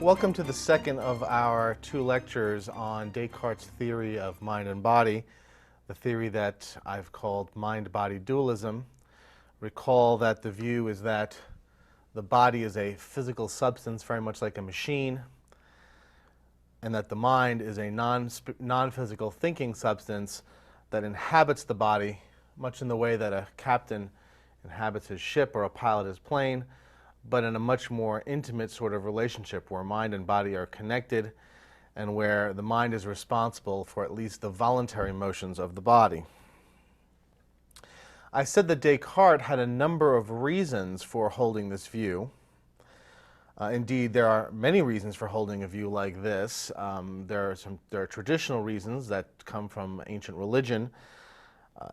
Welcome to the second of our two lectures on Descartes' theory of mind and body, the theory that I've called mind-body dualism. Recall that the view is that the body is a physical substance, very much like a machine, and that the mind is a non-physical thinking substance that inhabits the body, much in the way that a captain inhabits his ship or a pilot his plane, but in a much more intimate sort of relationship where mind and body are connected and where the mind is responsible for at least the voluntary motions of the body. I said that Descartes had a number of reasons for holding this view. Indeed, there are many reasons for holding a view like this. There are traditional reasons that come from ancient religion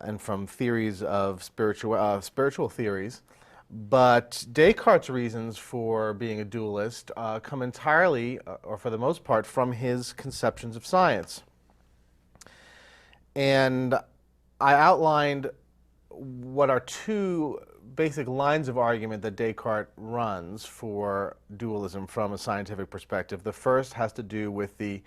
and from theories of spiritual theories. But Descartes' reasons for being a dualist come entirely, or for the most part, from his conceptions of science. And I outlined what are two basic lines of argument that Descartes runs for dualism from a scientific perspective. The first has to do with the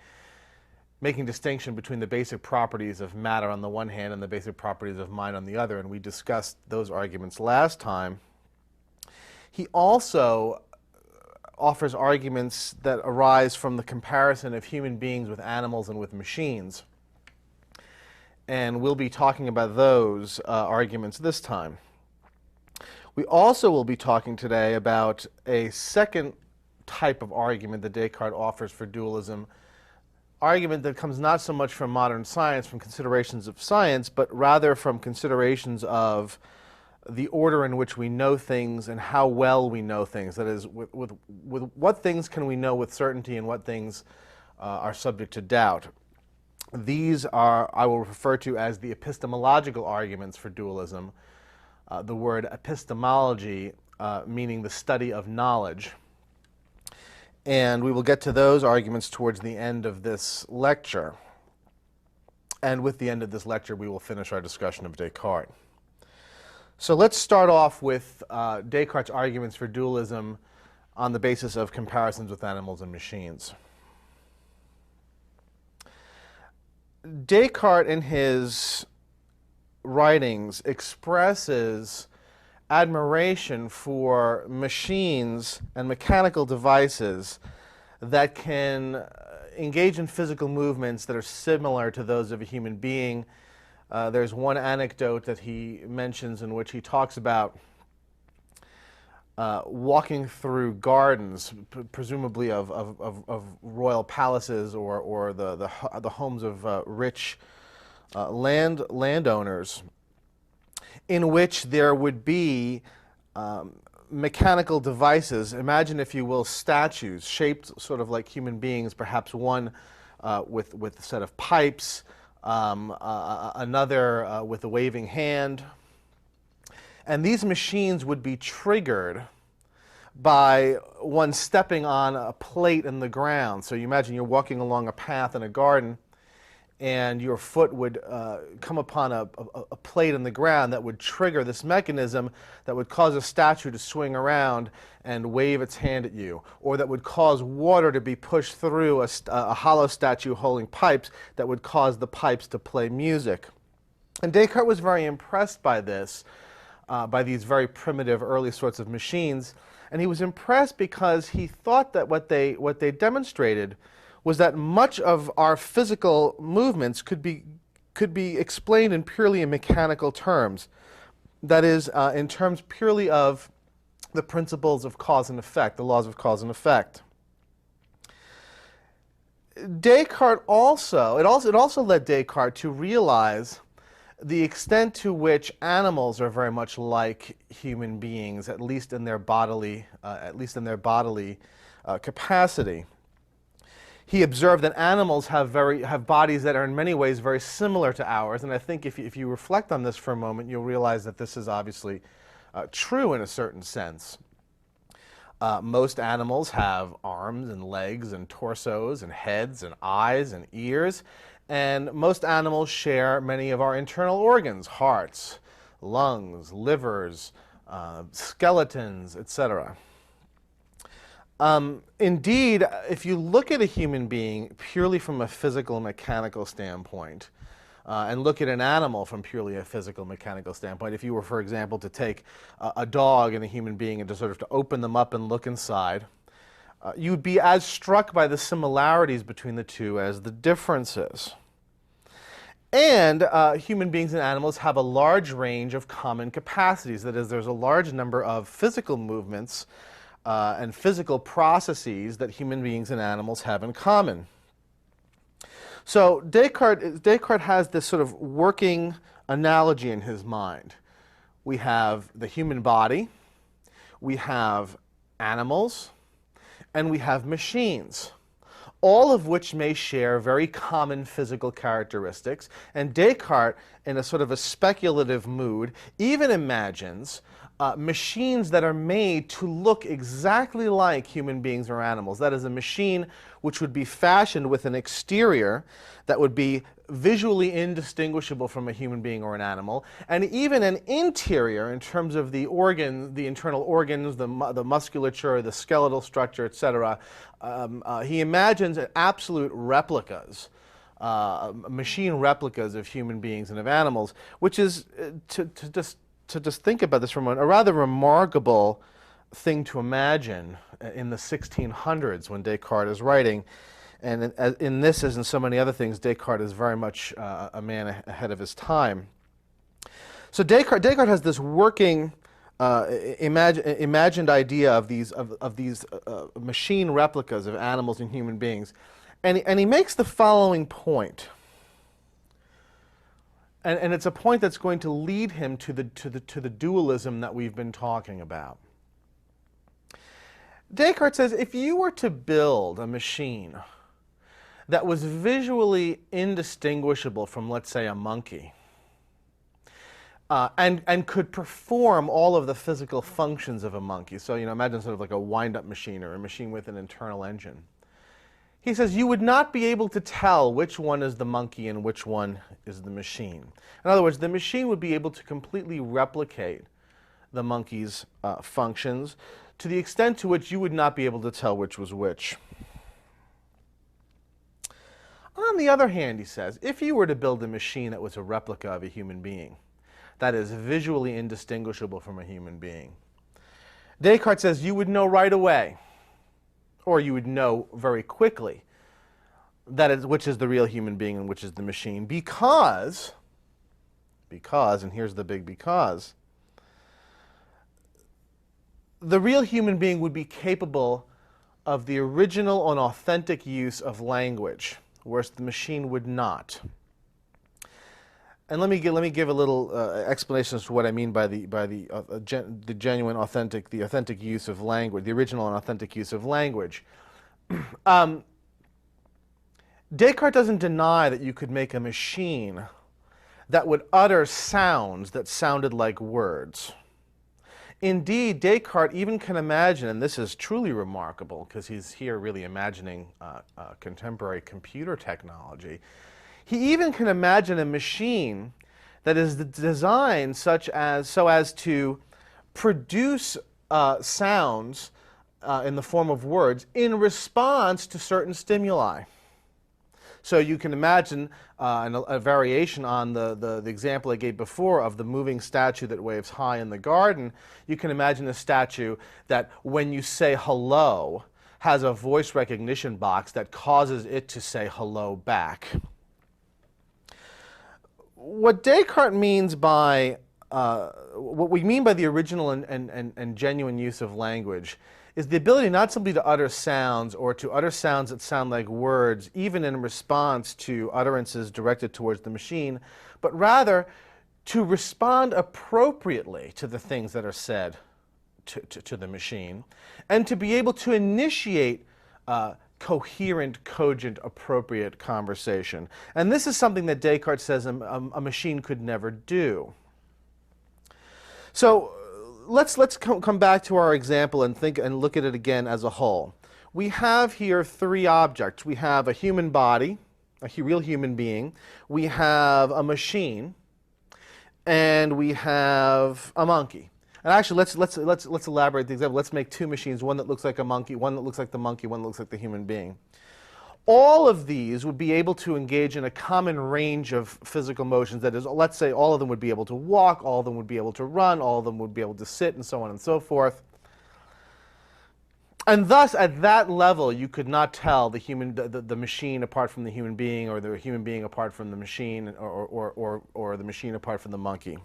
making distinction between the basic properties of matter on the one hand and the basic properties of mind on the other, and we discussed those arguments last time. He also offers arguments that arise from the comparison of human beings with animals and with machines. And we'll be talking about those arguments this time. We also will be talking today about a second type of argument that Descartes offers for dualism, argument that comes not so much from modern science, from considerations of science, but rather from considerations of the order in which we know things and how well we know things. That is, with what things can we know with certainty and what things are subject to doubt. These are, I will refer to as the epistemological arguments for dualism. The word epistemology meaning the study of knowledge. And we will get to those arguments towards the end of this lecture. And with the end of this lecture, we will finish our discussion of Descartes. So let's start off with Descartes' arguments for dualism on the basis of comparisons with animals and machines. Descartes, in his writings, expresses admiration for machines and mechanical devices that can engage in physical movements that are similar to those of a human being. There's one anecdote that he mentions in which he talks about walking through gardens, presumably of royal palaces or the homes of rich landowners, in which there would be mechanical devices. Imagine, if you will, statues shaped sort of like human beings, perhaps one with a set of pipes, another with a waving hand. And these machines would be triggered by one stepping on a plate in the ground. So you imagine you're walking along a path in a garden, and your foot would come upon a plate in the ground that would trigger this mechanism that would cause a statue to swing around and wave its hand at you, or that would cause water to be pushed through a hollow statue holding pipes that would cause the pipes to play music. And Descartes was very impressed by this, by these very primitive early sorts of machines, and he was impressed because he thought that what they demonstrated was that much of our physical movements could be explained in purely mechanical terms. That is, in terms purely of the principles of cause and effect, the laws of cause and effect. Descartes it also led Descartes to realize the extent to which animals are very much like human beings, at least in their bodily capacity. He observed that animals have bodies that are in many ways very similar to ours, and I think if you reflect on this for a moment, you'll realize that this is obviously true in a certain sense. Most animals have arms and legs and torsos and heads and eyes and ears, and most animals share many of our internal organs: hearts, lungs, livers, skeletons, etc. Indeed, if you look at a human being purely from a physical mechanical standpoint, and look at an animal from purely a physical mechanical standpoint, if you were, for example, to take a dog and a human being and to sort of to open them up and look inside, you'd be as struck by the similarities between the two as the differences. And human beings and animals have a large range of common capacities. That is, there's a large number of physical movements and physical processes that human beings and animals have in common. So Descartes has this sort of working analogy in his mind. We have the human body, we have animals, and we have machines, all of which may share very common physical characteristics. And Descartes, in a sort of a speculative mood, even imagines machines that are made to look exactly like human beings or animals. That is, a machine which would be fashioned with an exterior that would be visually indistinguishable from a human being or an animal, and even an interior in terms of the organ, the internal organs, the musculature, the skeletal structure, etc. He imagines absolute replicas, machine replicas of human beings and of animals, which is, to just think about this for a moment, a rather remarkable thing to imagine in the 1600s when Descartes is writing. And in this, as in so many other things, Descartes is very much a man ahead of his time. So Descartes has this working, imagined idea of these machine replicas of animals and human beings, and he makes the following point. And it's a point that's going to lead him to the dualism that we've been talking about. Descartes says, if you were to build a machine that was visually indistinguishable from, let's say, a monkey, and could perform all of the physical functions of a monkey, so imagine sort of like a wind-up machine or a machine with an internal engine. He says you would not be able to tell which one is the monkey and which one is the machine. In other words, the machine would be able to completely replicate the monkey's functions to the extent to which you would not be able to tell which was which. On the other hand, he says, if you were to build a machine that was a replica of a human being, that is visually indistinguishable from a human being, Descartes says you would know right away, or you would know very quickly, which is the real human being and which is the machine, because, and here's the big because, the real human being would be capable of the original and authentic use of language, whereas the machine would not. And let me give a little explanation as to what I mean by the genuine, authentic, the authentic use of language, the original and authentic use of language. Descartes doesn't deny that you could make a machine that would utter sounds that sounded like words. Indeed, Descartes even can imagine, and this is truly remarkable because he's here really imagining contemporary computer technology, he even can imagine a machine that is designed so as to produce sounds in the form of words in response to certain stimuli. So you can imagine a variation on the example I gave before of the moving statue that waves high in the garden. You can imagine a statue that, when you say hello, has a voice recognition box that causes it to say hello back. What Descartes means by, what we mean by the original and genuine use of language is the ability not simply to utter sounds or to utter sounds that sound like words, even in response to utterances directed towards the machine, but rather to respond appropriately to the things that are said to the machine, and to be able to initiate coherent, cogent, appropriate conversation. And this is something that Descartes says a machine could never do. So let's come back to our example and think and look at it again as a whole. We have here three objects. We have a human body, a real human being. We have a machine, and we have a monkey. And actually, let's elaborate the example. Let's make two machines, one that looks like a monkey, one that looks like the monkey, one that looks like the human being. All of these would be able to engage in a common range of physical motions. That is, let's say all of them would be able to walk, all of them would be able to run, all of them would be able to sit, and so on and so forth. And thus, at that level, you could not tell the machine apart from the human being, or the human being apart from the machine, or the machine apart from the monkey,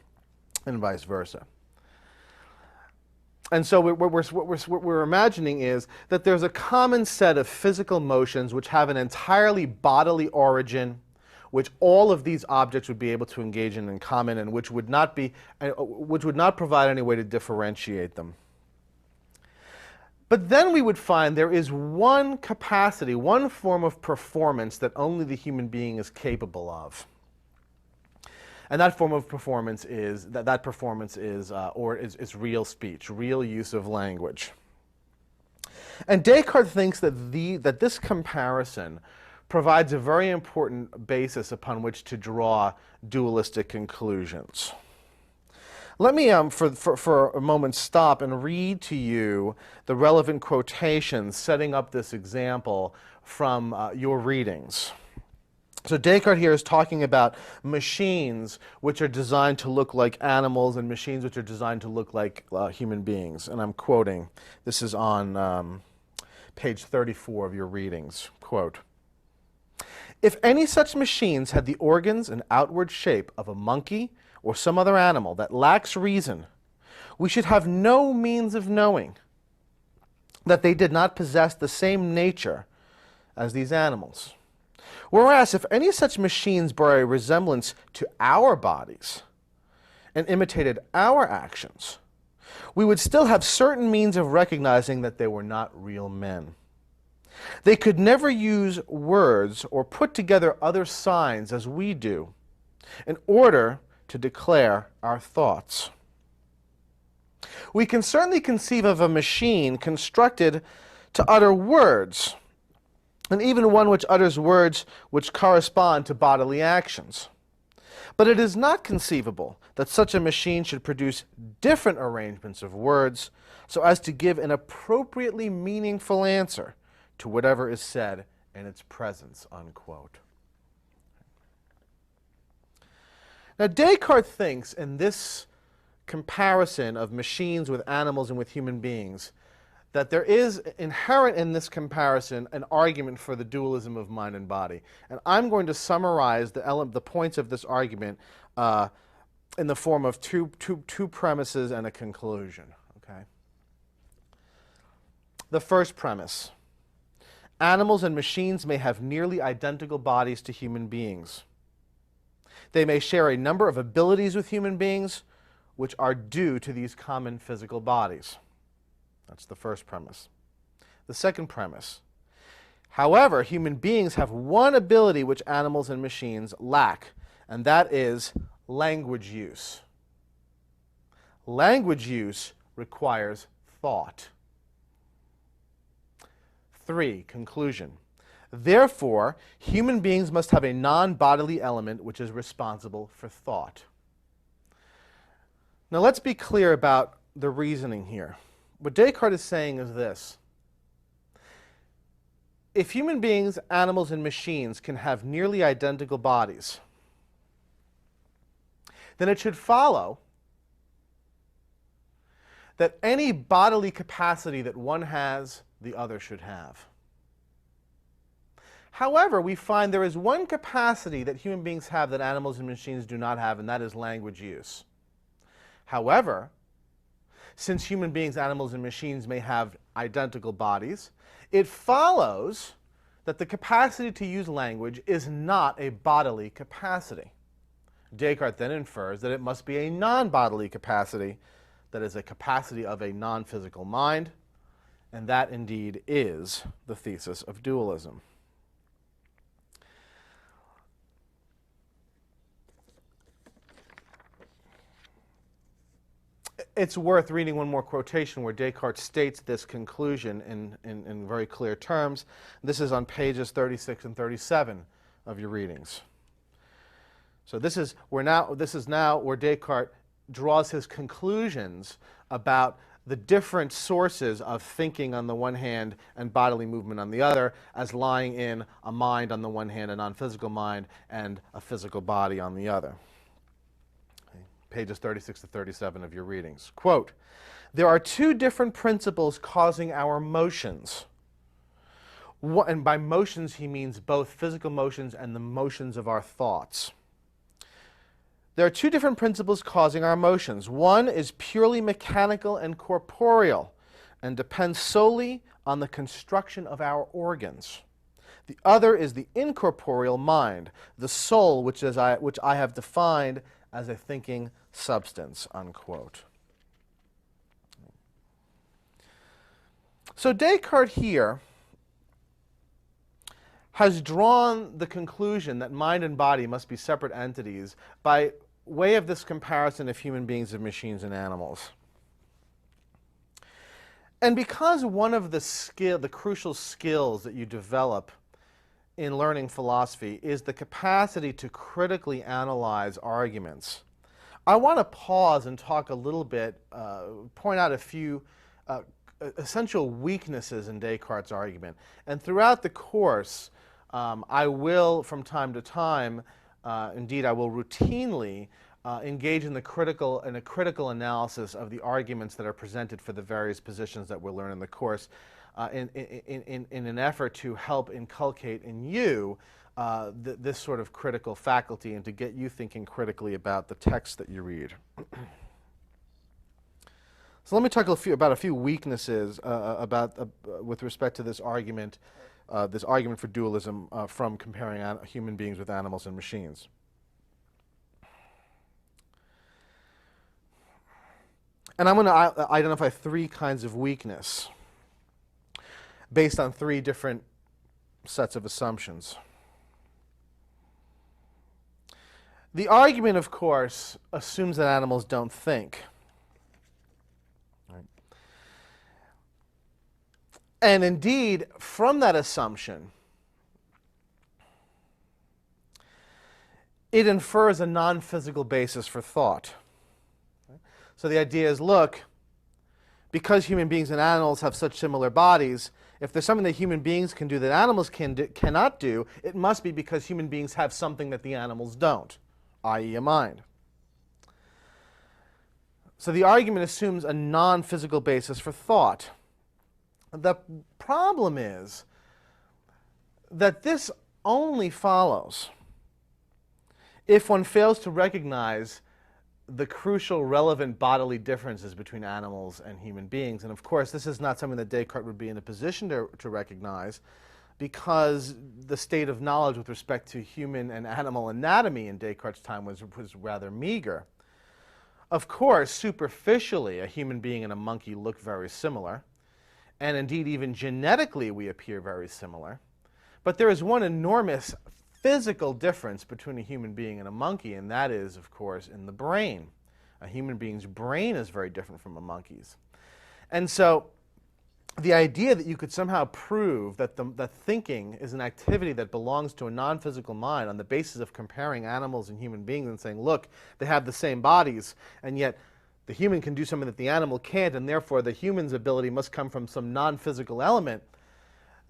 and vice versa. And so what we're imagining is that there's a common set of physical motions which have an entirely bodily origin, which all of these objects would be able to engage in common, and which would not provide any way to differentiate them. But then we would find there is one capacity, one form of performance that only the human being is capable of. And that form of performance is real speech, real use of language. And Descartes thinks that this comparison provides a very important basis upon which to draw dualistic conclusions. Let me, for a moment, stop and read to you the relevant quotations setting up this example from your readings. So Descartes here is talking about machines which are designed to look like animals and machines which are designed to look like human beings. And I'm quoting. This is on page 34 of your readings. Quote, "If any such machines had the organs and outward shape of a monkey or some other animal that lacks reason, we should have no means of knowing that they did not possess the same nature as these animals. Whereas if any such machines bore a resemblance to our bodies and imitated our actions, we would still have certain means of recognizing that they were not real men. They could never use words or put together other signs as we do in order to declare our thoughts. We can certainly conceive of a machine constructed to utter words, and even one which utters words which correspond to bodily actions. But it is not conceivable that such a machine should produce different arrangements of words so as to give an appropriately meaningful answer to whatever is said in its presence," unquote. Now, Descartes thinks in this comparison of machines with animals and with human beings that there is inherent in this comparison an argument for the dualism of mind and body. And I'm going to summarize the points of this argument in the form of two premises and a conclusion. Okay? The first premise: animals and machines may have nearly identical bodies to human beings. They may share a number of abilities with human beings which are due to these common physical bodies. That's the first premise. The second premise: however, human beings have one ability which animals and machines lack, and that is language use. Language use requires thought. 3. Conclusion: therefore, human beings must have a non-bodily element which is responsible for thought. Now let's be clear about the reasoning here. What Descartes is saying is this: if human beings, animals, and machines can have nearly identical bodies, then it should follow that any bodily capacity that one has, the other should have. However, we find there is one capacity that human beings have that animals and machines do not have, and that is language use. However, since human beings, animals, and machines may have identical bodies, it follows that the capacity to use language is not a bodily capacity. Descartes then infers that it must be a non-bodily capacity, that is, a capacity of a non-physical mind, and that indeed is the thesis of dualism. It's worth reading one more quotation where Descartes states this conclusion in very clear terms. This is on pages 36 and 37 of your readings. So this is now where Descartes draws his conclusions about the different sources of thinking on the one hand and bodily movement on the other as lying in a mind on the one hand, a non-physical mind, and a physical body on the other. Okay. Pages 36 to 37 of your readings. Quote, "There are two different principles causing our motions." And by motions he means both physical motions and the motions of our thoughts. There are two different principles causing our motions. One is purely mechanical and corporeal and depends solely on the construction of our organs. The other is the incorporeal mind, the soul, which I have defined as a thinking substance, unquote. So Descartes here has drawn the conclusion that mind and body must be separate entities by way of this comparison of human beings and machines and animals. And because one of the crucial skills that you develop in learning philosophy is the capacity to critically analyze arguments, I want to pause and talk a little bit, point out a few essential weaknesses in Descartes' argument. And throughout the course, I will, from time to time, indeed I will routinely engage in a critical analysis of the arguments that are presented for the various positions that we'll learn in the course in an effort to help inculcate in you this sort of critical faculty and to get you thinking critically about the text that you read. So let me talk about a few weaknesses with respect to this argument for dualism from comparing human beings with animals and machines. And I'm going to identify three kinds of weakness based on three different sets of assumptions. The argument, of course, assumes that animals don't think. Right? And indeed, from that assumption, it infers a non-physical basis for thought. So the idea is, look, because human beings and animals have such similar bodies, if there's something that human beings can do that animals cannot do, it must be because human beings have something that the animals don't, i.e. a mind. So the argument assumes a non-physical basis for thought. The problem is that this only follows if one fails to recognize the crucial relevant bodily differences between animals and human beings. And of course, this is not something that Descartes would be in a position to recognize, because the state of knowledge with respect to human and animal anatomy in Descartes' time was rather meager. Of course, superficially, a human being and a monkey look very similar, and indeed even genetically we appear very similar. But there is one enormous physical difference between a human being and a monkey, and that is, of course, in the brain. A human being's brain is very different from a monkey's. And so the idea that you could somehow prove that thinking is an activity that belongs to a non-physical mind on the basis of comparing animals and human beings and saying, look, they have the same bodies, and yet the human can do something that the animal can't, and therefore the human's ability must come from some non-physical element,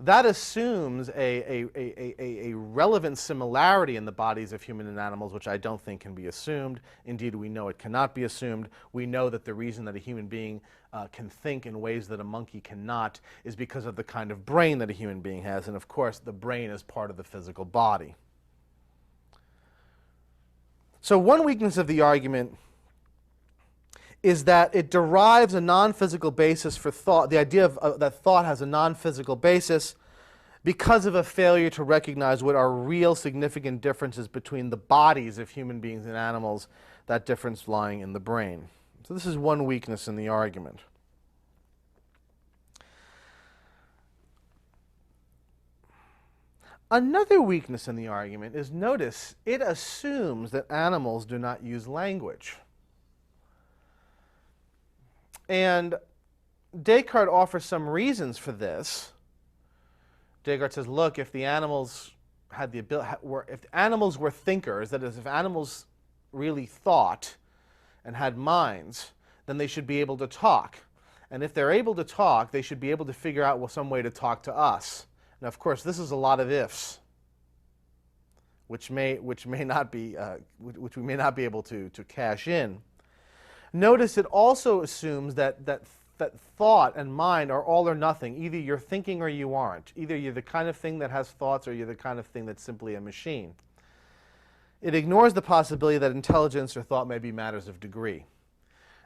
that assumes a relevant similarity in the bodies of human and animals, which I don't think can be assumed. Indeed, we know it cannot be assumed. We know that the reason that a human being can think in ways that a monkey cannot is because of the kind of brain that a human being has. And of course, the brain is part of the physical body. So one weakness of the argument is that it derives a non-physical basis for thought, the idea that thought has a non-physical basis, because of a failure to recognize what are real significant differences between the bodies of human beings and animals, that difference lying in the brain. So this is one weakness in the argument. Another weakness in the argument is, notice, it assumes that animals do not use language. And Descartes offers some reasons for this. Descartes says, look, if the animals had the ability, if animals were thinkers, that is, if animals really thought, and had minds, then they should be able to talk. And if they're able to talk, they should be able to figure out some way to talk to us. Now, of course, this is a lot of ifs, which we may not be able to cash in. Notice it also assumes that thought and mind are all or nothing. Either you're thinking or you aren't. Either you're the kind of thing that has thoughts or you're the kind of thing that's simply a machine. It ignores the possibility that intelligence or thought may be matters of degree.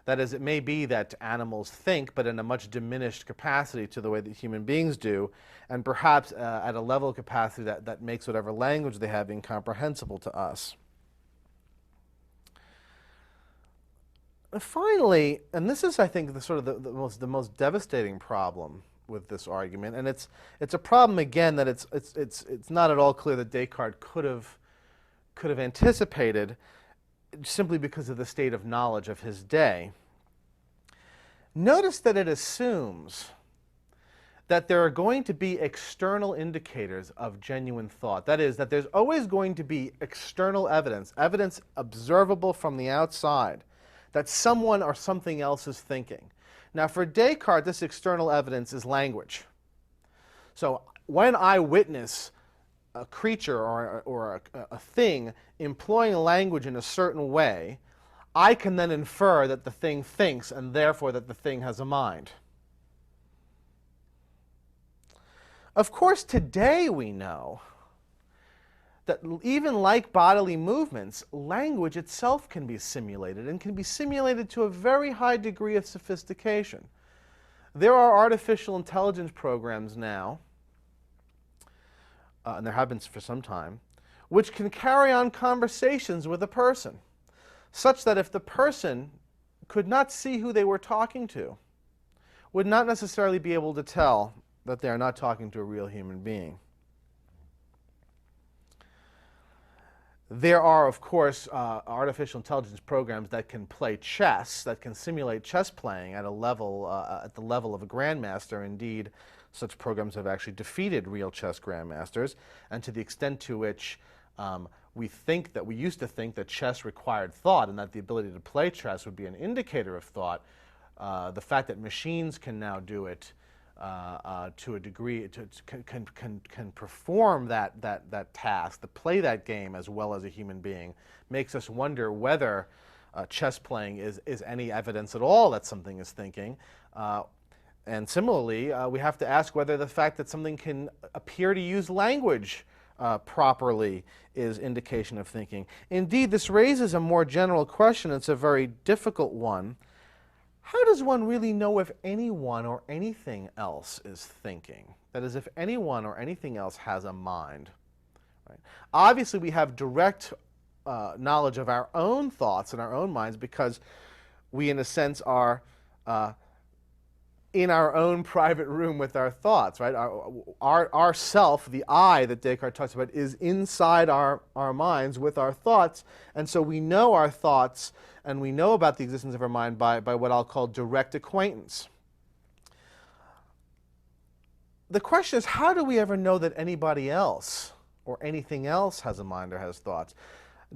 That is, it may be that animals think, but in a much diminished capacity to the way that human beings do, and perhaps at a level of capacity that makes whatever language they have incomprehensible to us. And finally, and this is, I think, the most devastating problem with this argument, and it's a problem again that it's not at all clear that Descartes could have anticipated, simply because of the state of knowledge of his day. Notice that it assumes that there are going to be external indicators of genuine thought. That is, that there's always going to be external evidence observable from the outside, that someone or something else is thinking. Now, for Descartes, this external evidence is language. So when I witness a creature or a thing employing language in a certain way, I can then infer that the thing thinks, and therefore that the thing has a mind. Of course, today we know that even like bodily movements, language itself can be simulated, and can be simulated to a very high degree of sophistication. There are artificial intelligence programs now, and there have been for some time, which can carry on conversations with a person, such that if the person could not see who they were talking to, would not necessarily be able to tell that they are not talking to a real human being. There are, of course, artificial intelligence programs that can play chess, that can simulate chess playing at the level of a grandmaster. Indeed, such programs have actually defeated real chess grandmasters, and to the extent to which we used to think that chess required thought, and that the ability to play chess would be an indicator of thought, the fact that machines can now do it to a degree, can perform that task, to play that game as well as a human being, makes us wonder whether chess playing is any evidence at all that something is thinking. And similarly, we have to ask whether the fact that something can appear to use language properly is indication of thinking. Indeed, this raises a more general question. It's a very difficult one. How does one really know if anyone or anything else is thinking? That is, if anyone or anything else has a mind. Right? Obviously, we have direct knowledge of our own thoughts and our own minds because we, in a sense, are in our own private room with our thoughts. Right? Our self, the I that Descartes talks about, is inside our minds with our thoughts, and so we know our thoughts and we know about the existence of our mind by what I'll call direct acquaintance. The question is, how do we ever know that anybody else or anything else has a mind or has thoughts?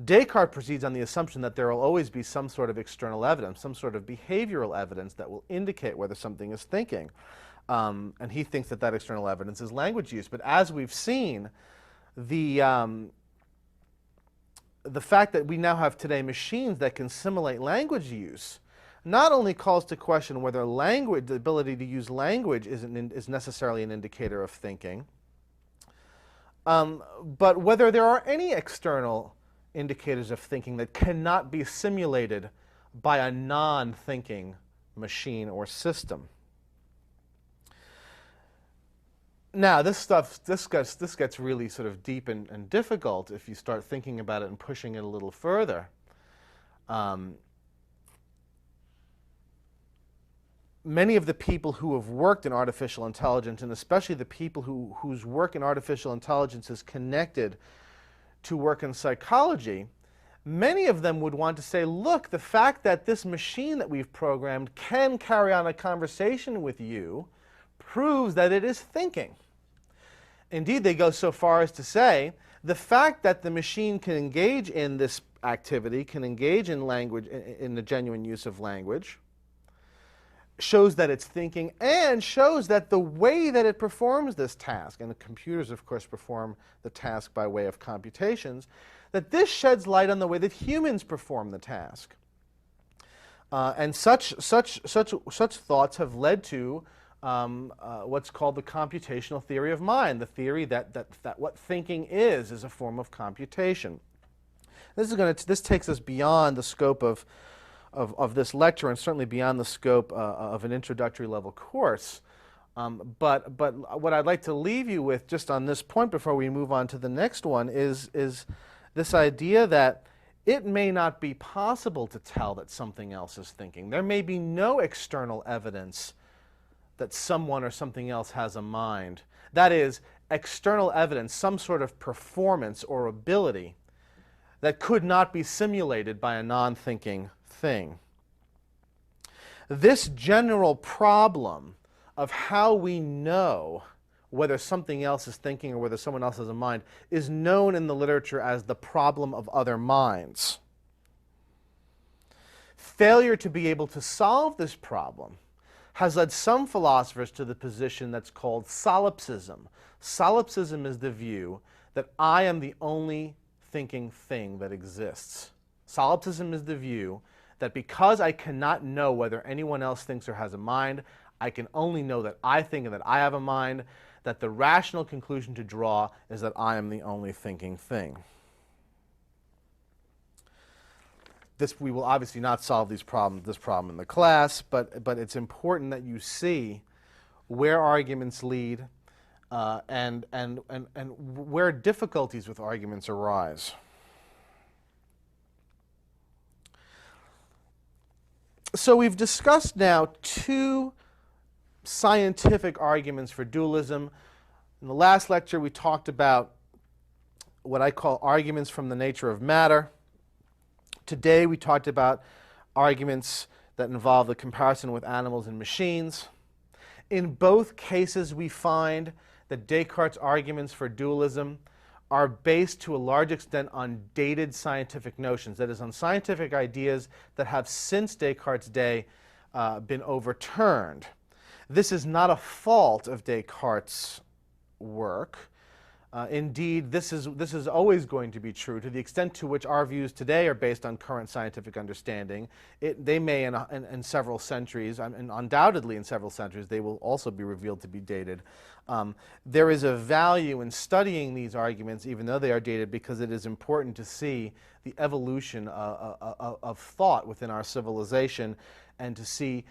Descartes proceeds on the assumption that there will always be some sort of external evidence, some sort of behavioral evidence that will indicate whether something is thinking. And he thinks that that external evidence is language use. But as we've seen, the fact that we now have today machines that can simulate language use not only calls to question whether language, the ability to use language is necessarily an indicator of thinking, but whether there are any external indicators of thinking that cannot be simulated by a non-thinking machine or system. Now, this gets really sort of deep and difficult if you start thinking about it and pushing it a little further. Many of the people who have worked in artificial intelligence, and especially the people whose work in artificial intelligence is connected to work in psychology, many of them would want to say, look, the fact that this machine that we've programmed can carry on a conversation with you proves that it is thinking. Indeed, they go so far as to say The fact that the machine can engage in this activity, can engage in language, in the genuine use of language, shows that it's thinking and shows that the way that it performs this task, and the computers, of course, perform the task by way of computations, that this sheds light on the way that humans perform the task. And such thoughts have led to what's called the computational theory of mind, the theory that what thinking is a form of computation. This takes us beyond the scope of this lecture, and certainly beyond the scope of an introductory level course. But what I'd like to leave you with just on this point before we move on to the next one is this idea that it may not be possible to tell that something else is thinking. There may be no external evidence that someone or something else has a mind. That is, external evidence, some sort of performance or ability that could not be simulated by a non-thinking thing. This general problem of how we know whether something else is thinking or whether someone else has a mind is known in the literature as the problem of other minds. Failure to be able to solve this problem has led some philosophers to the position that's called solipsism. Solipsism is the view that I am the only thinking thing that exists. Solipsism is the view that because I cannot know whether anyone else thinks or has a mind, I can only know that I think and that I have a mind, that the rational conclusion to draw is that I am the only thinking thing. We will obviously not solve this problem in the class, but it's important that you see where arguments lead and where difficulties with arguments arise. So we've discussed now two scientific arguments for dualism. In the last lecture, we talked about what I call arguments from the nature of matter. Today, we talked about arguments that involve the comparison with animals and machines. In both cases, we find that Descartes' arguments for dualism are based to a large extent on dated scientific notions, that is, on scientific ideas that have since Descartes' day been overturned. This is not a fault of Descartes' work. Indeed, this is always going to be true. To the extent to which our views today are based on current scientific understanding, they may in several centuries, and undoubtedly in several centuries, they will also be revealed to be dated. There is a value in studying these arguments, even though they are dated, because it is important to see the evolution of thought within our civilization, and to see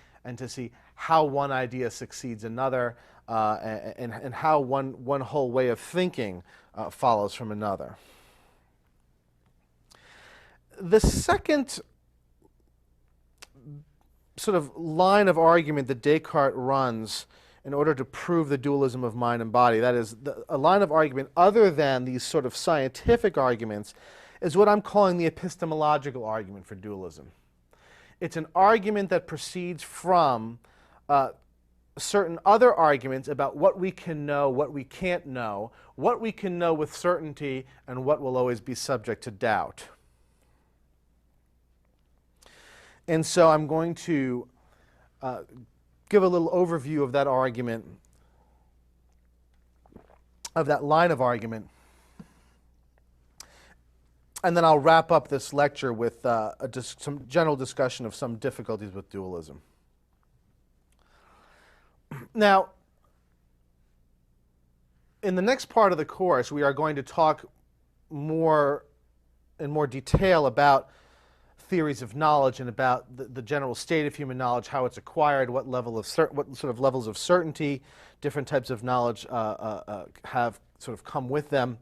how one idea succeeds another, and how one whole way of thinking follows from another. The second sort of line of argument that Descartes runs in order to prove the dualism of mind and body, that is, a line of argument other than these sort of scientific arguments, is what I'm calling the epistemological argument for dualism. It's an argument that proceeds from certain other arguments about what we can know, what we can't know, what we can know with certainty, and what will always be subject to doubt. And so I'm going to give a little overview of that argument, of that line of argument, and then I'll wrap up this lecture with some general discussion of some difficulties with dualism. Now, in the next part of the course, we are going to talk in more detail about theories of knowledge and about the general state of human knowledge, how it's acquired, what sort of levels of certainty different types of knowledge have sort of come with them.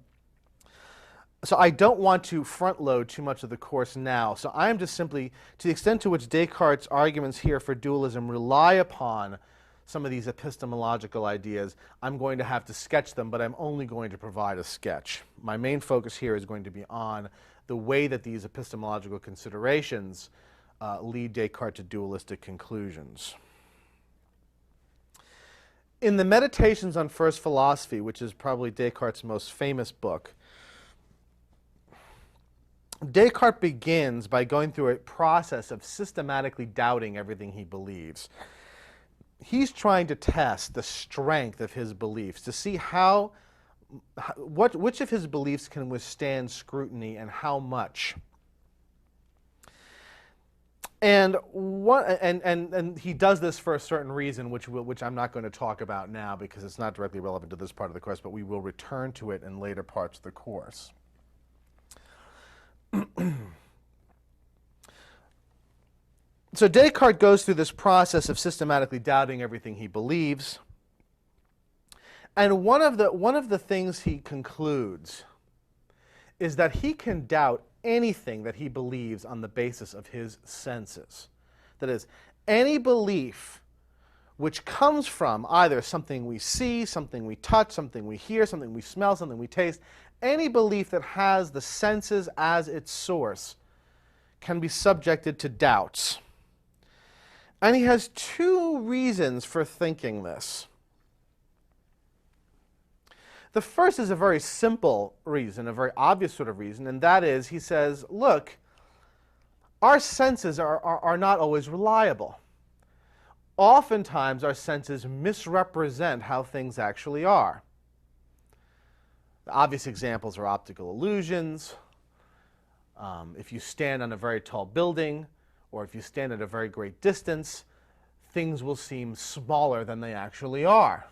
So I don't want to front load too much of the course now. So I am just simply, to the extent to which Descartes' arguments here for dualism rely upon some of these epistemological ideas, I'm going to have to sketch them, but I'm only going to provide a sketch. My main focus here is going to be on the way that these epistemological considerations lead Descartes to dualistic conclusions. In the Meditations on First Philosophy, which is probably Descartes' most famous book, Descartes begins by going through a process of systematically doubting everything he believes. He's trying to test the strength of his beliefs, to see which of his beliefs can withstand scrutiny and how much. And he does this for a certain reason, which I'm not going to talk about now because it's not directly relevant to this part of the course, but we will return to it in later parts of the course. So Descartes goes through this process of systematically doubting everything he believes. And one of the things he concludes is that he can doubt anything that he believes on the basis of his senses. That is, any belief which comes from either something we see, something we touch, something we hear, something we smell, something we taste, any belief that has the senses as its source can be subjected to doubts. And he has two reasons for thinking this. The first is a very simple reason, a very obvious sort of reason, and that is, he says, look, our senses are not always reliable. Oftentimes, our senses misrepresent how things actually are. The obvious examples are optical illusions. If you stand on a very tall building, or if you stand at a very great distance, things will seem smaller than they actually are.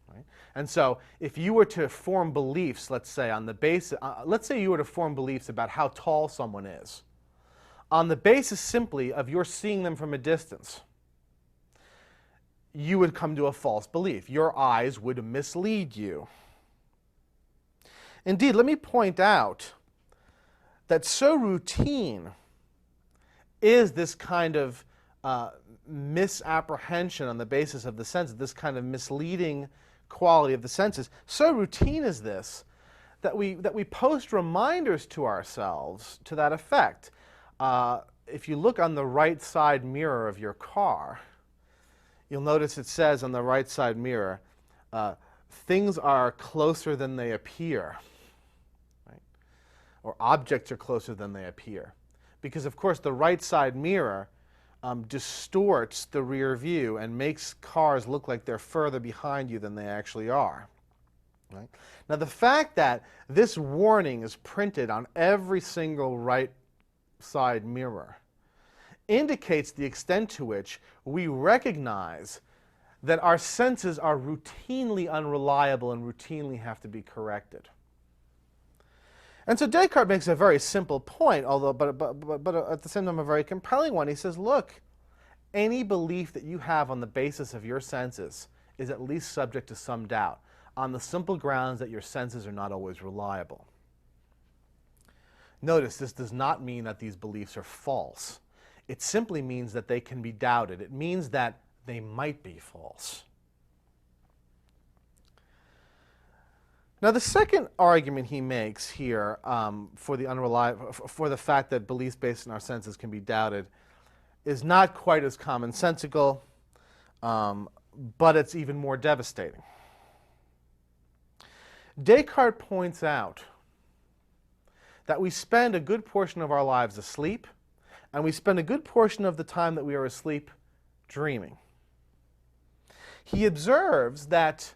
Right? And so if you were to form beliefs, let's say you were to form beliefs about how tall someone is, on the basis simply of your seeing them from a distance, you would come to a false belief. Your eyes would mislead you. Indeed, let me point out that so routine is this kind of misapprehension on the basis of the senses, this kind of misleading quality of the senses. So routine is this that we post reminders to ourselves to that effect. If you look on the right side mirror of your car, you'll notice it says on the right side mirror, things are closer than they appear, right? Or objects are closer than they appear. Because, of course, the right side mirror distorts the rear view and makes cars look like they're further behind you than they actually are. Right? Now, the fact that this warning is printed on every single right side mirror indicates the extent to which we recognize that our senses are routinely unreliable and routinely have to be corrected. And so Descartes makes a very simple point, but at the same time a very compelling one. He says, look, any belief that you have on the basis of your senses is at least subject to some doubt, on the simple grounds that your senses are not always reliable. Notice, this does not mean that these beliefs are false. It simply means that they can be doubted. It means that they might be false. Now, the second argument he makes here for the fact that beliefs based on our senses can be doubted is not quite as commonsensical, but it's even more devastating. Descartes points out that we spend a good portion of our lives asleep, and we spend a good portion of the time that we are asleep dreaming. He observes that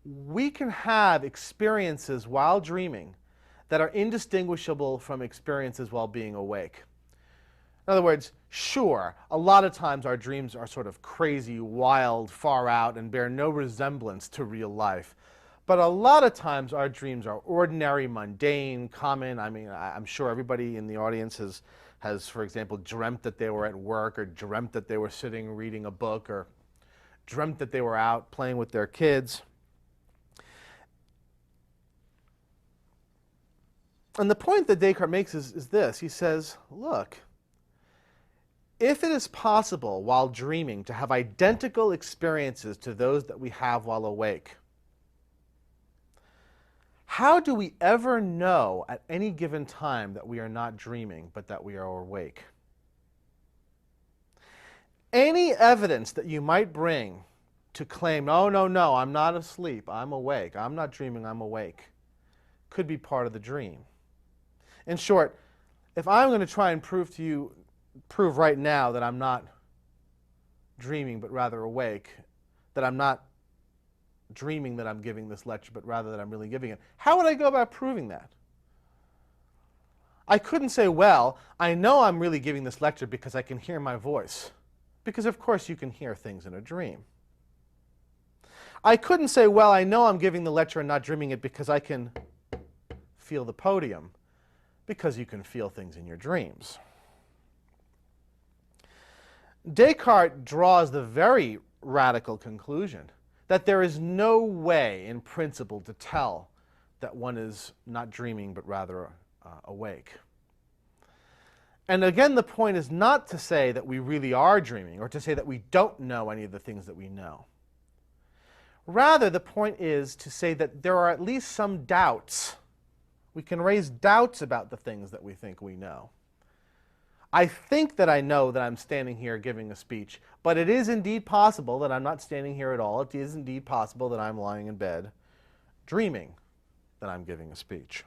we can have experiences while dreaming that are indistinguishable from experiences while being awake. In other words, sure, a lot of times our dreams are sort of crazy, wild, far out, and bear no resemblance to real life. But a lot of times our dreams are ordinary, mundane, common. I mean, I'm sure everybody in the audience has, for example, dreamt that they were at work, or dreamt that they were sitting reading a book, or dreamt that they were out playing with their kids. And the point that Descartes makes is this. He says, look, if it is possible while dreaming to have identical experiences to those that we have while awake, how do we ever know at any given time that we are not dreaming, but that we are awake? Any evidence that you might bring to claim, oh, no, I'm not asleep, I'm awake, I'm not dreaming, I'm awake, could be part of the dream. In short, if I'm going to try and prove right now that I'm not dreaming but rather awake, that I'm not dreaming that I'm giving this lecture but rather that I'm really giving it, how would I go about proving that? I couldn't say, well, I know I'm really giving this lecture because I can hear my voice. Because of course you can hear things in a dream. I couldn't say, well, I know I'm giving the lecture and not dreaming it because I can feel the podium. Because you can feel things in your dreams. Descartes draws the very radical conclusion that there is no way in principle to tell that one is not dreaming but rather awake. And again, the point is not to say that we really are dreaming or to say that we don't know any of the things that we know. Rather, the point is to say that there are at least some doubts. We can raise doubts about the things that we think we know. I think that I know that I'm standing here giving a speech, but it is indeed possible that I'm not standing here at all. It is indeed possible that I'm lying in bed dreaming that I'm giving a speech.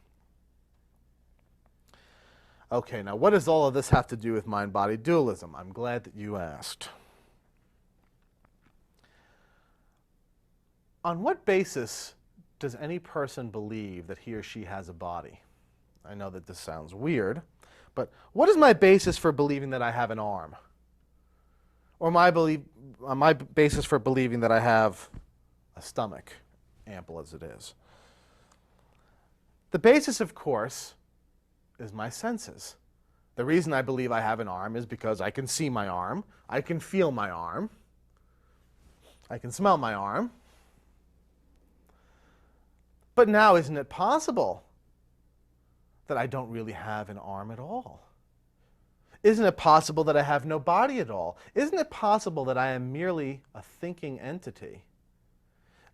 Okay, now what does all of this have to do with mind-body dualism? I'm glad that you asked. On what basis does any person believe that he or she has a body? I know that this sounds weird, but what is my basis for believing that I have an arm? Or my basis for believing that I have a stomach, ample as it is? The basis, of course, is my senses. The reason I believe I have an arm is because I can see my arm, I can feel my arm, I can smell my arm. But now, isn't it possible that I don't really have an arm at all? Isn't it possible that I have no body at all? Isn't it possible that I am merely a thinking entity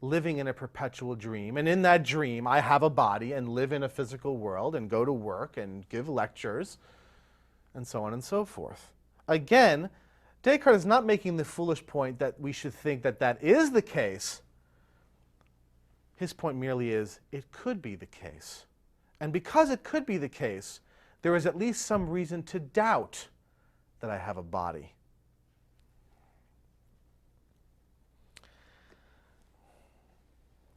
living in a perpetual dream, and in that dream I have a body and live in a physical world and go to work and give lectures and so on and so forth? Again, Descartes is not making the foolish point that we should think that that is the case. His point merely is, it could be the case. And because it could be the case, there is at least some reason to doubt that I have a body.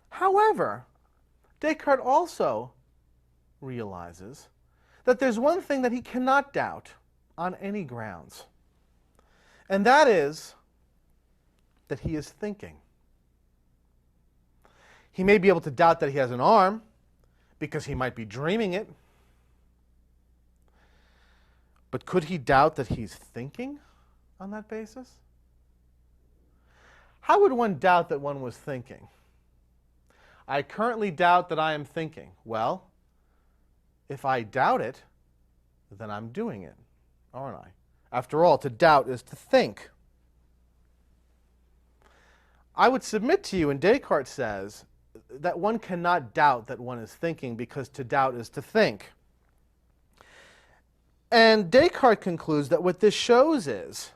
However, Descartes also realizes that there's one thing that he cannot doubt on any grounds, and that is that he is thinking. He may be able to doubt that he has an arm because he might be dreaming it. But could he doubt that he's thinking on that basis? How would one doubt that one was thinking? I currently doubt that I am thinking. Well, if I doubt it, then I'm doing it, aren't I? After all, to doubt is to think. I would submit to you, and Descartes says, that one cannot doubt that one is thinking because to doubt is to think. And Descartes concludes that what this shows is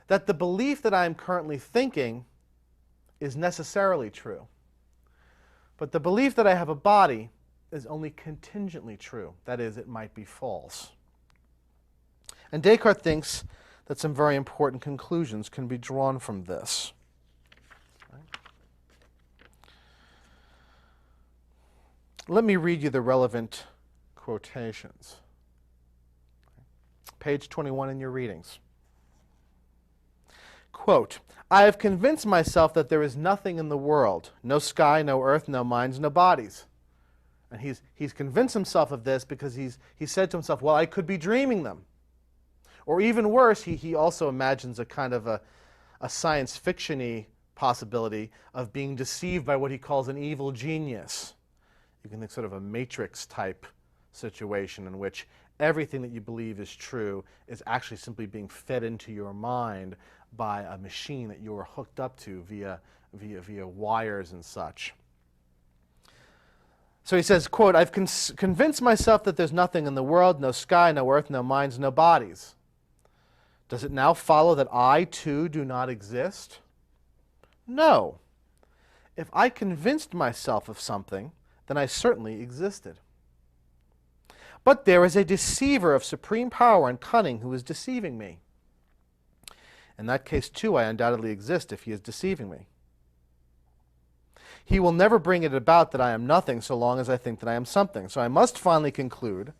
that the belief that I am currently thinking is necessarily true. But the belief that I have a body is only contingently true. That is, it might be false. And Descartes thinks that some very important conclusions can be drawn from this. Let me read you the relevant quotations. Page 21 in your readings. Quote, "I have convinced myself that there is nothing in the world, no sky, no earth, no minds, no bodies." And he's convinced himself of this because he said to himself, well, I could be dreaming them. Or even worse, he also imagines a kind of a science fiction-y possibility of being deceived by what he calls an evil genius. You can think sort of a Matrix type situation in which everything that you believe is true is actually simply being fed into your mind by a machine that you are hooked up to via wires and such. So he says, quote, "I've convinced myself that there's nothing in the world, no sky, no earth, no minds, no bodies. Does it now follow that I, too, do not exist? No. If I convinced myself of something, then I certainly existed. But there is a deceiver of supreme power and cunning who is deceiving me. In that case, too, I undoubtedly exist if he is deceiving me. He will never bring it about that I am nothing so long as I think that I am something. So I must finally conclude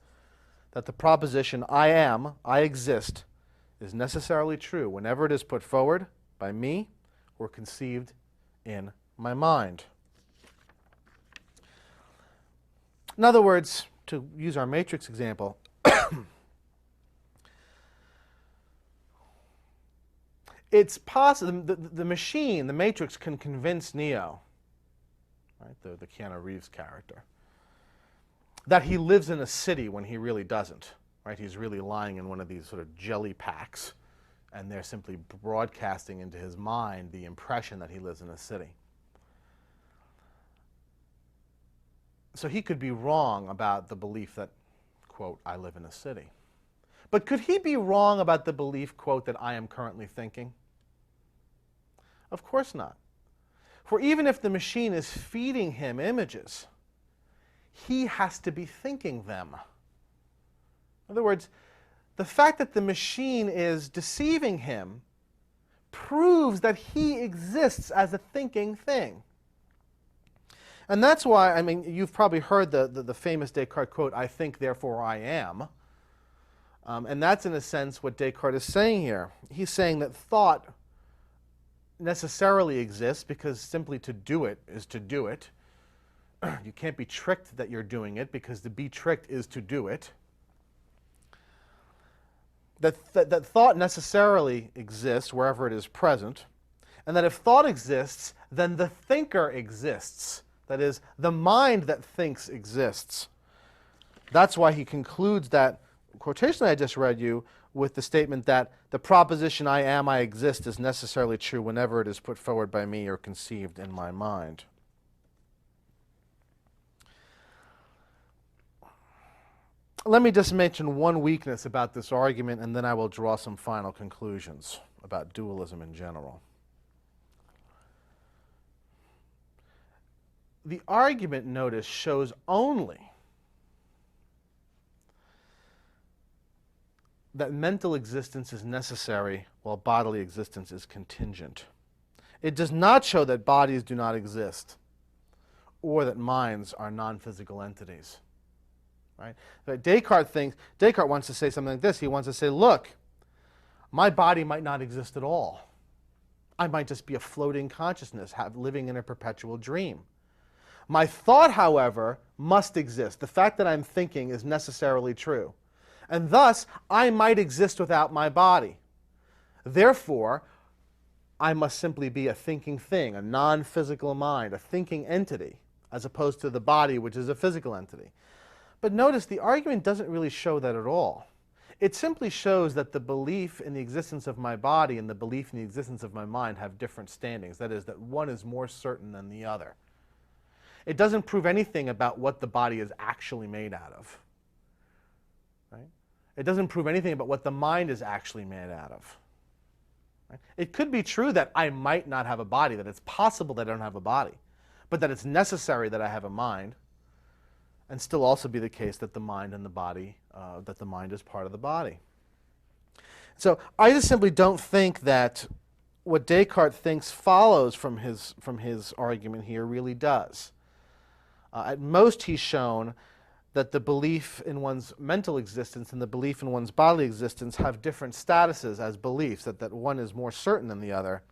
that the proposition I am, I exist, is necessarily true whenever it is put forward by me or conceived in my mind. In other words, to use our matrix example, it's possible the machine, the matrix, can convince Neo, right, the Keanu Reeves character, that he lives in a city when he really doesn't. Right? He's really lying in one of these sort of jelly packs, and they're simply broadcasting into his mind the impression that he lives in a city. So he could be wrong about the belief that, quote, I live in a city. But could he be wrong about the belief, quote, that I am currently thinking? Of course not. For even if the machine is feeding him images, he has to be thinking them. In other words, the fact that the machine is deceiving him proves that he exists as a thinking thing. And that's why, I mean, you've probably heard the famous Descartes quote, I think, therefore I am. And that's, in a sense, what Descartes is saying here. He's saying that thought necessarily exists because simply to do it is to do it. You can't be tricked that you're doing it because to be tricked is to do it. That thought necessarily exists wherever it is present. And that if thought exists, then the thinker exists. That is, the mind that thinks exists. That's why he concludes that quotation I just read you with the statement that the proposition I am, I exist is necessarily true whenever it is put forward by me or conceived in my mind. Let me just mention one weakness about this argument, and then I will draw some final conclusions about dualism in general. The argument, notice, shows only that mental existence is necessary while bodily existence is contingent. It does not show that bodies do not exist or that minds are non-physical entities. Right? But Descartes wants to say something like this. He wants to say, look, my body might not exist at all. I might just be a floating consciousness, living in a perpetual dream. My thought, however, must exist. The fact that I'm thinking is necessarily true. And thus, I might exist without my body. Therefore, I must simply be a thinking thing, a non-physical mind, a thinking entity, as opposed to the body, which is a physical entity. But notice the argument doesn't really show that at all. It simply shows that the belief in the existence of my body and the belief in the existence of my mind have different standings. That is, that one is more certain than the other. It doesn't prove anything about what the body is actually made out of. Right? It doesn't prove anything about what the mind is actually made out of. Right? It could be true that I might not have a body, that it's possible that I don't have a body, but that it's necessary that I have a mind, and still also be the case that the mind and the body, that the mind is part of the body. So I just simply don't think that what Descartes thinks follows from his argument here really does. At most, he's shown that the belief in one's mental existence and the belief in one's bodily existence have different statuses as beliefs, that one is more certain than the other.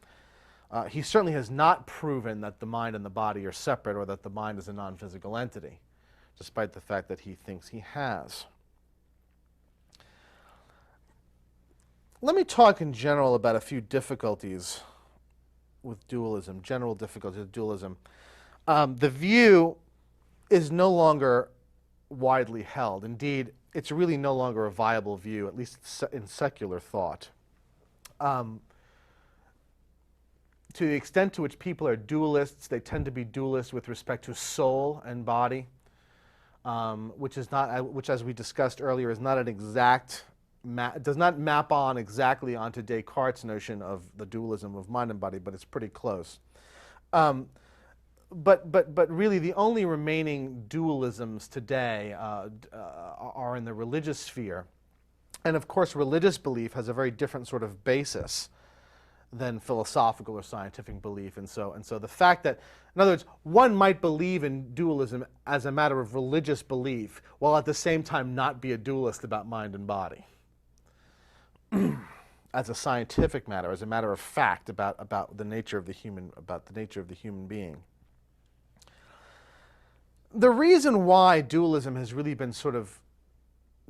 He certainly has not proven that the mind and the body are separate or that the mind is a non-physical entity, despite the fact that he thinks he has. Let me talk in general about a few difficulties with dualism, general difficulties with dualism. The view is no longer widely held. Indeed, it's really no longer a viable view, at least in secular thought. To the extent to which people are dualists, they tend to be dualists with respect to soul and body, which, as we discussed earlier, is not an exact, does not map on exactly onto Descartes' notion of the dualism of mind and body, but it's pretty close. but really the only remaining dualisms today are in the religious sphere. And of course, religious belief has a very different sort of basis than philosophical or scientific belief. And so the fact that, in other words, one might believe in dualism as a matter of religious belief, while at the same time not be a dualist about mind and body. As a scientific matter, as a matter of fact about the nature of the human being. The reason why dualism has really been sort of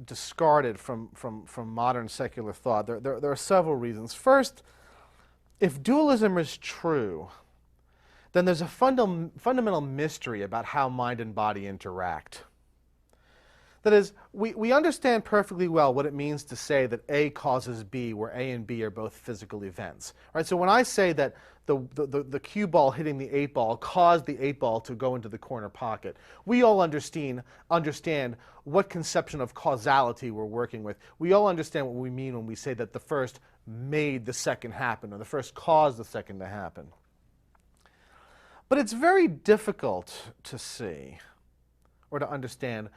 discarded from modern secular thought, there are several reasons. First, if dualism is true, then there's a fundamental mystery about how mind and body interact. That is, we understand perfectly well what it means to say that A causes B, where A and B are both physical events. Right? So when I say that the cue ball hitting the 8 ball caused the 8 ball to go into the corner pocket, we all understand what conception of causality we're working with. We all understand what we mean when we say that the first made the second happen, or the first caused the second to happen. But it's very difficult to see or to understand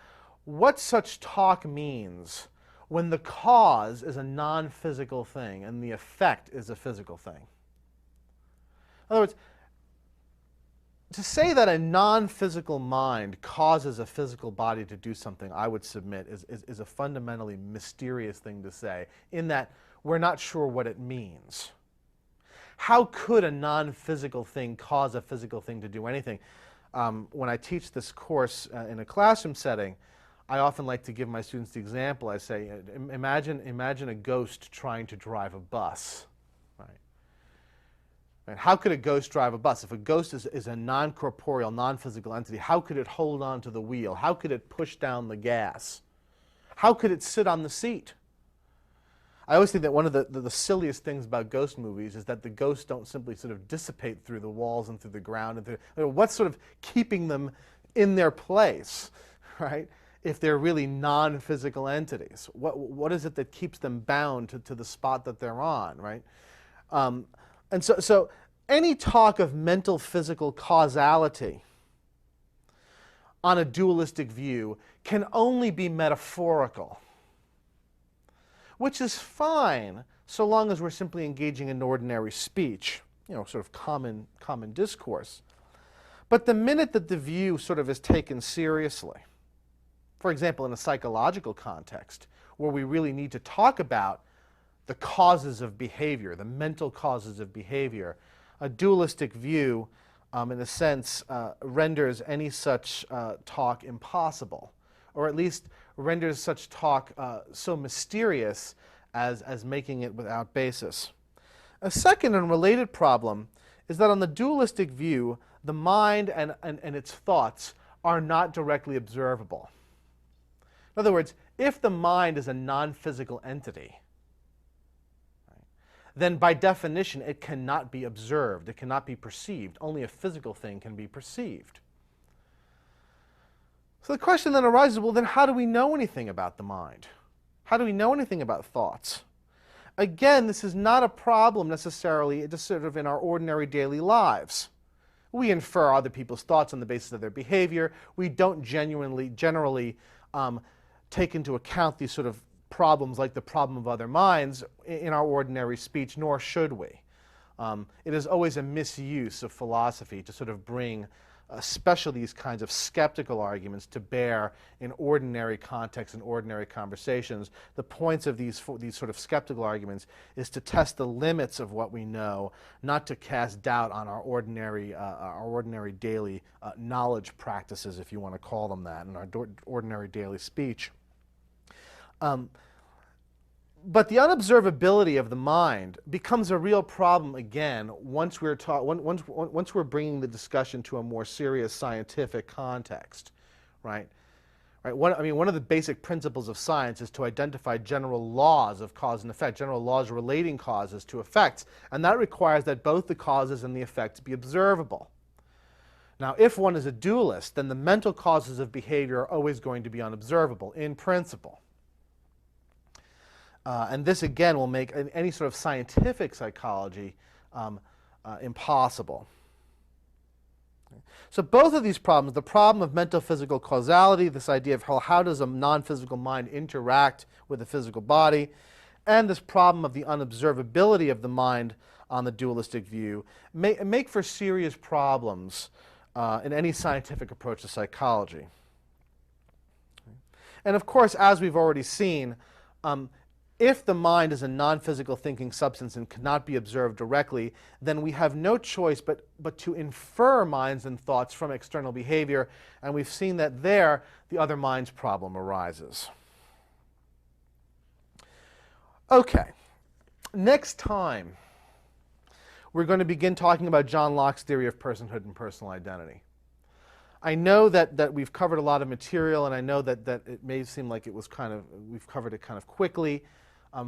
what such talk means when the cause is a non-physical thing and the effect is a physical thing. In other words, to say that a non-physical mind causes a physical body to do something, I would submit, is a fundamentally mysterious thing to say, in that we're not sure what it means. How could a non-physical thing cause a physical thing to do anything? When I teach this course in a classroom setting, I often like to give my students the example. I say, imagine a ghost trying to drive a bus. Right? And how could a ghost drive a bus? If a ghost is a non-corporeal, non-physical entity, how could it hold on to the wheel? How could it push down the gas? How could it sit on the seat? I always think that one of the silliest things about ghost movies is that the ghosts don't simply sort of dissipate through the walls and through the ground. And what's sort of keeping them in their place, right? If they're really non-physical entities. What is it that keeps them bound to the spot that they're on, right? And so any talk of mental physical causality on a dualistic view can only be metaphorical, which is fine so long as we're simply engaging in ordinary speech, sort of common discourse. But the minute that the view sort of is taken seriously, for example, in a psychological context, where we really need to talk about the causes of behavior, the mental causes of behavior, a dualistic view, in a sense, renders any such talk impossible, or at least renders such talk so mysterious as making it without basis. A second and related problem is that on the dualistic view, the mind and its thoughts are not directly observable. In other words, if the mind is a non-physical entity, right, then by definition it cannot be observed, it cannot be perceived. Only a physical thing can be perceived. So the question then arises, well, then how do we know anything about the mind? How do we know anything about thoughts? Again, this is not a problem necessarily just sort of in our ordinary daily lives. We infer other people's thoughts on the basis of their behavior. We don't generally take into account these sort of problems like the problem of other minds in our ordinary speech, nor should we. It is always a misuse of philosophy to sort of bring especially these kinds of skeptical arguments to bear in ordinary contexts and ordinary conversations. The points of these sort of skeptical arguments is to test the limits of what we know, not to cast doubt on our ordinary daily knowledge practices, if you want to call them that, and our ordinary daily speech. But the unobservability of the mind becomes a real problem again once we're bringing the discussion to a more serious scientific context, right? One of the basic principles of science is to identify general laws of cause and effect, general laws relating causes to effects, and that requires that both the causes and the effects be observable. Now, if one is a dualist, then the mental causes of behavior are always going to be unobservable in principle. And this, again, will make any sort of scientific psychology impossible. So both of these problems, the problem of mental-physical causality, this idea of how does a non-physical mind interact with the physical body, and this problem of the unobservability of the mind on the dualistic view, make for serious problems in any scientific approach to psychology. And of course, as we've already seen, if the mind is a non-physical thinking substance and cannot be observed directly, then we have no choice but to infer minds and thoughts from external behavior, and we've seen that there the other minds problem arises. Okay, next time we're going to begin talking about John Locke's theory of personhood and personal identity. I know that we've covered a lot of material, and I know that it may seem like we've covered it kind of quickly.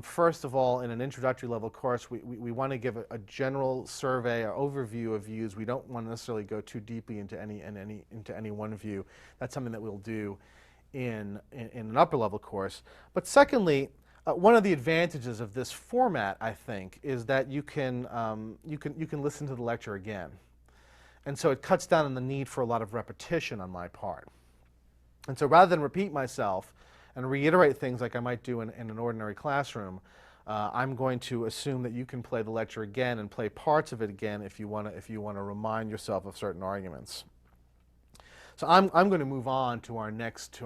First of all, in an introductory level course, we want to give a general survey, or overview of views. We don't want to necessarily go too deeply into any one view. That's something that we'll do in an upper level course. But secondly, one of the advantages of this format, I think, is that you can listen to the lecture again. And so it cuts down on the need for a lot of repetition on my part. And so rather than repeat myself and reiterate things like I might do in an ordinary classroom, I'm going to assume that you can play the lecture again and play parts of it again if you want to remind yourself of certain arguments. So I'm going to move on to our next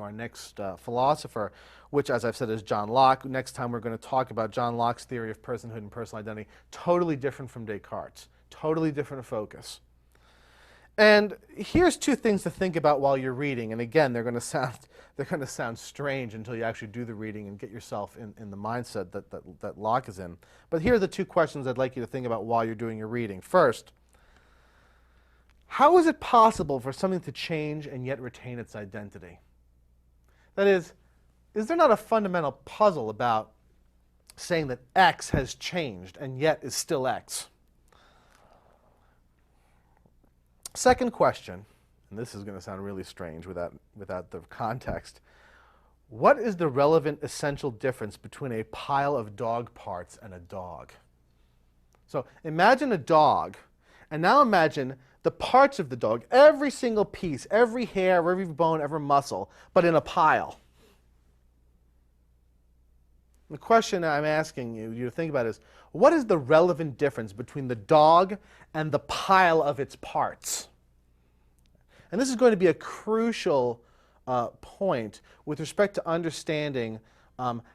philosopher, which, as I've said, is John Locke. Next time we're going to talk about John Locke's theory of personhood and personal identity, totally different from Descartes, totally different focus. And here's two things to think about while you're reading. And again, they're going to sound strange until you actually do the reading and get yourself in the mindset that Locke is in. But here are the two questions I'd like you to think about while you're doing your reading. First, how is it possible for something to change and yet retain its identity? That is there not a fundamental puzzle about saying that X has changed and yet is still X? Second question, and this is going to sound really strange without the context. What is the relevant essential difference between a pile of dog parts and a dog? So imagine a dog, and now imagine the parts of the dog, every single piece, every hair, every bone, every muscle, but in a pile. The question I'm asking you to think about is, what is the relevant difference between the dog and the pile of its parts? And this is going to be a crucial point with respect to understanding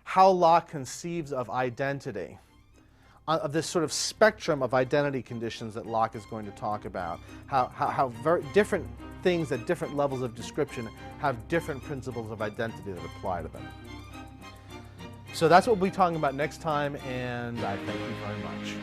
how Locke conceives of identity, of this sort of spectrum of identity conditions that Locke is going to talk about, how very different things at different levels of description have different principles of identity that apply to them. So that's what we'll be talking about next time, and I thank you very much.